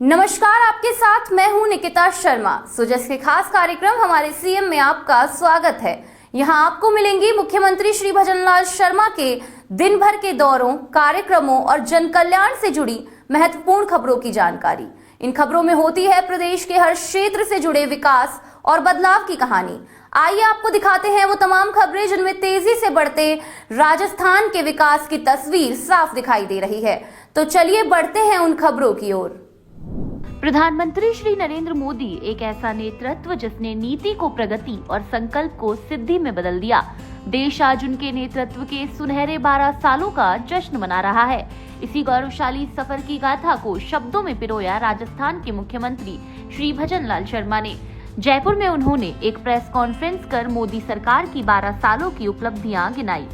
नमस्कार, आपके साथ मैं हूं निकिता शर्मा। सुजस के खास कार्यक्रम हमारे सीएम में आपका स्वागत है। यहां आपको मिलेंगी मुख्यमंत्री श्री भजनलाल शर्मा के दिन भर के दौरों, कार्यक्रमों और जन कल्याण से जुड़ी महत्वपूर्ण खबरों की जानकारी। इन खबरों में होती है प्रदेश के हर क्षेत्र से जुड़े विकास और बदलाव की कहानी। आइए आपको दिखाते हैं वो तमाम खबरें जिनमें तेजी से बढ़ते राजस्थान के विकास की तस्वीर साफ दिखाई दे रही है। तो चलिए बढ़ते हैं उन खबरों की ओर। प्रधानमंत्री श्री नरेंद्र मोदी एक ऐसा नेतृत्व जिसने नीति को प्रगति और संकल्प को सिद्धि में बदल दिया। देश आज उनके नेतृत्व के सुनहरे 12 सालों का जश्न मना रहा है। इसी गौरवशाली सफर की गाथा को शब्दों में पिरोया राजस्थान के मुख्यमंत्री श्री भजनलाल शर्मा ने। जयपुर में उन्होंने एक प्रेस कॉन्फ्रेंस कर मोदी सरकार की 12 सालों की उपलब्धियां गिनाई।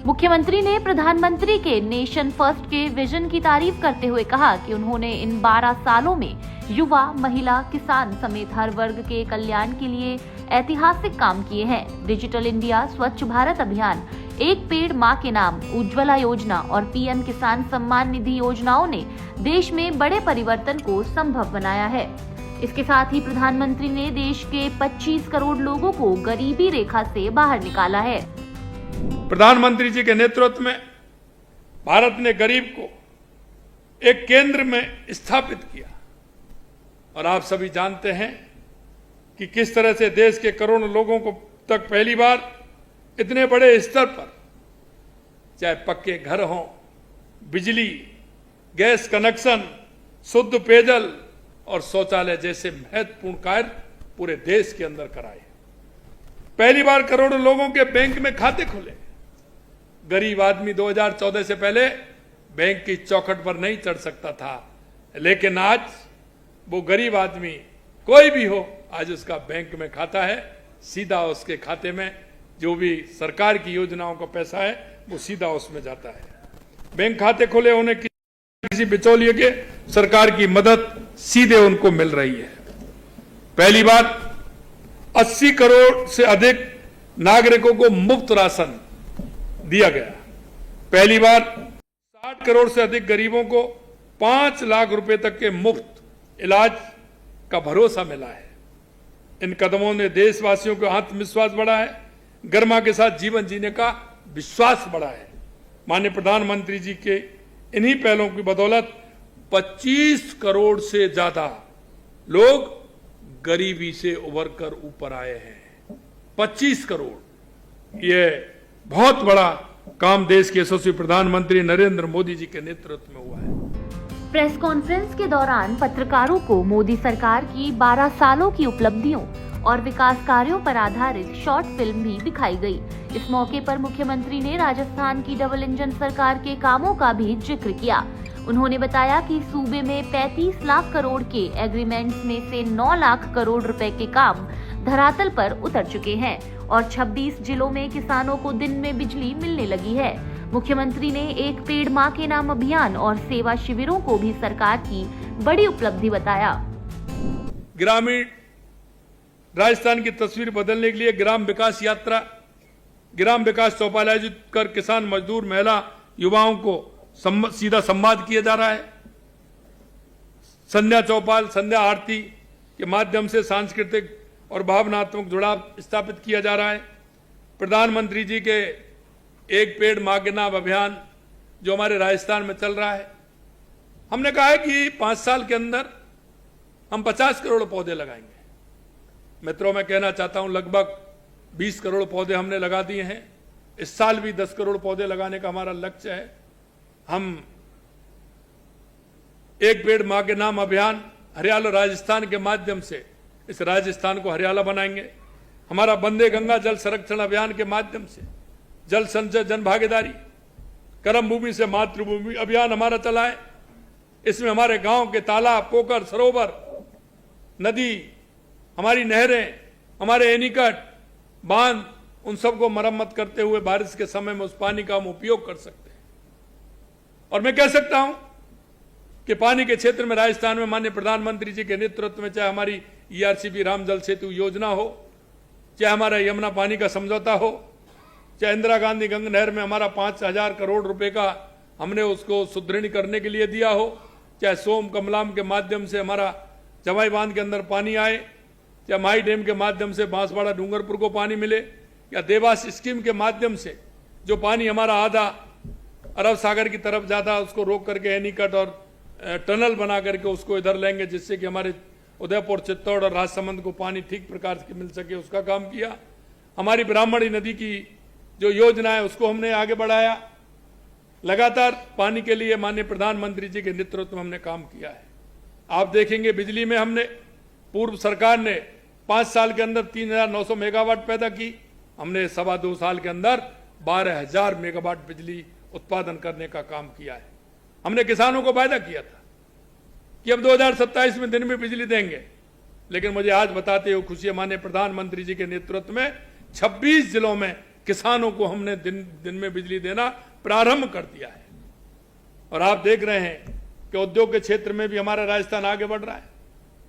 मुख्यमंत्री ने प्रधानमंत्री के नेशन फर्स्ट के विजन की तारीफ करते हुए कहा कि उन्होंने इन 12 सालों में युवा, महिला, किसान समेत हर वर्ग के कल्याण के लिए ऐतिहासिक काम किए हैं। डिजिटल इंडिया, स्वच्छ भारत अभियान, एक पेड़ मां के नाम, उज्ज्वला योजना और पीएम किसान सम्मान निधि योजनाओं ने देश में बड़े परिवर्तन को संभव बनाया है। इसके साथ ही प्रधानमंत्री ने देश के 25 करोड़ लोगों को गरीबी रेखा से बाहर निकाला है। प्रधानमंत्री जी के नेतृत्व में भारत ने गरीब को एक केंद्र में स्थापित किया और आप सभी जानते हैं कि किस तरह से देश के करोड़ों लोगों को तक पहली बार इतने बड़े स्तर पर चाहे पक्के घर हों, बिजली, गैस कनेक्शन, शुद्ध पेयजल और शौचालय जैसे महत्वपूर्ण कार्य पूरे देश के अंदर कराए। पहली बार करोड़ों लोगों के बैंक में खाते खुले। गरीब आदमी 2014 से पहले बैंक की चौखट पर नहीं चढ़ सकता था, लेकिन आज वो गरीब आदमी कोई भी हो, आज उसका बैंक में खाता है। सीधा उसके खाते में जो भी सरकार की योजनाओं का पैसा है वो सीधा उसमें जाता है। बैंक खाते खुले होने की किसी बिचौलिए के सरकार की मदद सीधे उनको मिल रही है। पहली बार 80 करोड़ से अधिक नागरिकों को मुफ्त राशन दिया गया। पहली बार 60 करोड़ से अधिक गरीबों को 5 लाख रुपए तक के मुफ्त इलाज का भरोसा मिला है। इन कदमों ने देशवासियों का आत्मविश्वास बढ़ा है, गरिमा के साथ जीवन जीने का विश्वास बढ़ा है। माननीय प्रधानमंत्री जी के इन्हीं पहलों की बदौलत 25 करोड़ से ज्यादा लोग गरीबी से उभर कर ऊपर आए हैं। 25 करोड़, यह बहुत बड़ा काम देश के यशस्वी प्रधानमंत्री नरेंद्र मोदी जी के नेतृत्व में हुआ है। प्रेस कॉन्फ्रेंस के दौरान पत्रकारों को मोदी सरकार की 12 सालों की उपलब्धियों और विकास कार्यों पर आधारित शॉर्ट फिल्म भी दिखाई गई। इस मौके पर मुख्यमंत्री ने राजस्थान की डबल इंजन सरकार के कामों का भी जिक्र किया। उन्होंने बताया कि सूबे में 35 लाख करोड़ के एग्रीमेंट्स में से 9 लाख करोड़ रुपए के काम धरातल पर उतर चुके हैं और 26 जिलों में किसानों को दिन में बिजली मिलने लगी है। मुख्यमंत्री ने एक पेड़ मां के नाम अभियान और सेवा शिविरों को भी सरकार की बड़ी उपलब्धि बताया। ग्रामीण राजस्थान की तस्वीर बदलने के लिए ग्राम विकास यात्रा, ग्राम विकास चौपाल आयोजित कर किसान, मजदूर, महिला, युवाओं को सीधा संवाद किया जा रहा है। संध्या चौपाल, संध्या आरती के माध्यम से सांस्कृतिक और भावनात्मक जुड़ाव स्थापित किया जा रहा है। प्रधानमंत्री जी के एक पेड़ मां के नाम अभियान जो हमारे राजस्थान में चल रहा है, हमने कहा है कि 5 साल के अंदर हम 50 करोड़ पौधे लगाएंगे। मित्रों, मैं कहना चाहता हूं लगभग 20 करोड़ पौधे हमने लगा दिए हैं। इस साल भी 10 करोड़ पौधे लगाने का हमारा लक्ष्य है। हम एक पेड़ मां के नाम अभियान हरियाला राजस्थान के माध्यम से इस राजस्थान को हरियाला बनाएंगे। हमारा वंदे गंगा जल संरक्षण अभियान के माध्यम से जल संचय, जन भागीदारी, कर्म भूमि से मातृभूमि अभियान हमारा चला है। इसमें हमारे गांव के तालाब, पोखर, सरोवर, नदी, हमारी नहरें, हमारे एनीकट, बांध, उन सबको मरम्मत करते हुए बारिश के समय में उस पानी का हम उपयोग कर सकते हैं। और मैं कह सकता हूं कि पानी के क्षेत्र में राजस्थान में माननीय प्रधानमंत्री जी के नेतृत्व में चाहे हमारी ERCP राम जल सेतु योजना हो, चाहे हमारा यमुना पानी का समझौता हो, चाहे इंदिरा गांधी गंगा नहर में हमारा 5000 करोड़ रुपए का हमने उसको सुदृढ़ करने के लिए दिया हो, चाहे सोम कमलाम के माध्यम से हमारा जवाई बांध के अंदर पानी आए, चाहे माई डैम के माध्यम से बांसवाड़ा डूंगरपुर को पानी मिले, या देवास स्कीम के माध्यम से जो पानी हमारा आधा अरब सागर की तरफ जाता उसको रोक करके एनीकट और टनल बना करके उसको इधर लेंगे, जिससे कि हमारे उदयपुर, चित्तौड़ और राजसमंद को पानी ठीक प्रकार से मिल सके, उसका काम किया। हमारी ब्राह्मणी नदी की जो योजना है उसको हमने आगे बढ़ाया। लगातार पानी के लिए माननीय प्रधानमंत्री जी के नेतृत्व में हमने काम किया है। आप देखेंगे बिजली में हमने, पूर्व सरकार ने 5 साल के अंदर 3,900 मेगावाट पैदा की, हमने 2.25 साल के अंदर 12,000 मेगावाट बिजली उत्पादन करने का काम किया है। हमने किसानों को वायदा किया था कि अब 2027 में दिन में बिजली देंगे, लेकिन मुझे आज बताते हुए खुशी है, माननीय प्रधानमंत्री जी के नेतृत्व में 26 जिलों में किसानों को हमने दिन में बिजली देना प्रारंभ कर दिया है। और आप देख रहे हैं कि उद्योग के क्षेत्र में भी हमारा राजस्थान आगे बढ़ रहा है।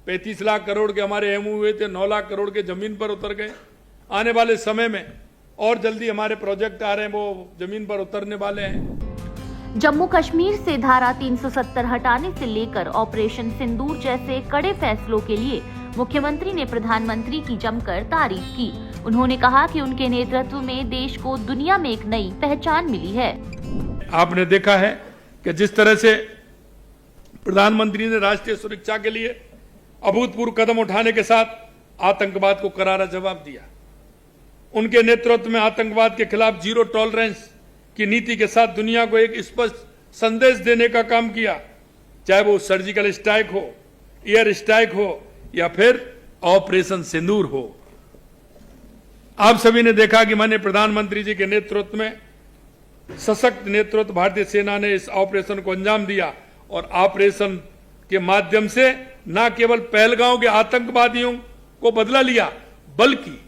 35 लाख करोड़ के हमारे एमओयू हुए थे, 9 लाख करोड़ के जमीन पर उतर गए। आने वाले समय में और जल्दी हमारे प्रोजेक्ट आ रहे हैं, वो जमीन पर उतरने वाले हैं। जम्मू कश्मीर से धारा 370 हटाने से लेकर ऑपरेशन सिंदूर जैसे कड़े फैसलों के लिए मुख्यमंत्री ने प्रधानमंत्री की जमकर तारीफ की। उन्होंने कहा कि उनके नेतृत्व में देश को दुनिया में एक नई पहचान मिली है। आपने देखा है कि जिस तरह से प्रधानमंत्री ने राष्ट्रीय सुरक्षा के लिए अभूतपूर्व कदम उठाने के साथ आतंकवाद को करारा जवाब दिया। उनके नेतृत्व में आतंकवाद के खिलाफ जीरो टॉलरेंस की नीति के साथ दुनिया को एक स्पष्ट संदेश देने का काम किया, चाहे वो सर्जिकल स्ट्राइक हो, एयर स्ट्राइक हो या फिर ऑपरेशन सिंदूर हो। आप सभी ने देखा कि माननीय प्रधानमंत्री जी के नेतृत्व में सशक्त नेतृत्व भारतीय सेना ने इस ऑपरेशन को अंजाम दिया, और ऑपरेशन के माध्यम से न केवल पहलगांव के आतंकवादियों को बदला लिया, बल्कि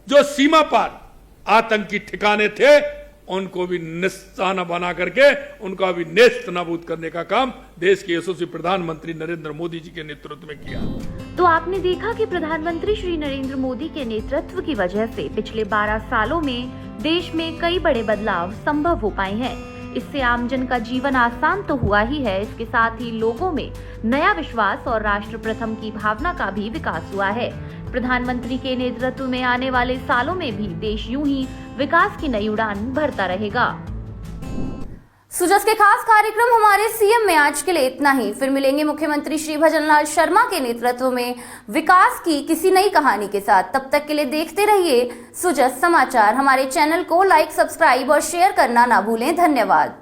जो सीमा पार आतंकी ठिकाने थे उनको भी निशाना बना करके उनका भी नेस्त नाबूद करने का काम देश के यशस्वी प्रधानमंत्री नरेंद्र मोदी जी के नेतृत्व में किया। तो आपने देखा कि प्रधानमंत्री श्री नरेंद्र मोदी के नेतृत्व की वजह से पिछले 12 सालों में देश में कई बड़े बदलाव संभव हो पाए हैं। इससे आमजन का जीवन आसान तो हुआ ही है, इसके साथ ही लोगों में नया विश्वास और राष्ट्र प्रथम की भावना का भी विकास हुआ है। प्रधानमंत्री के नेतृत्व में आने वाले सालों में भी देश यूं ही विकास की नई उड़ान भरता रहेगा। सुजस के खास कार्यक्रम हमारे सीएम में आज के लिए इतना ही। फिर मिलेंगे मुख्यमंत्री श्री भजनलाल शर्मा के नेतृत्व में विकास की किसी नई कहानी के साथ। तब तक के लिए देखते रहिए सुजस समाचार। हमारे चैनल को लाइक, सब्सक्राइब और शेयर करना ना भूलें। धन्यवाद।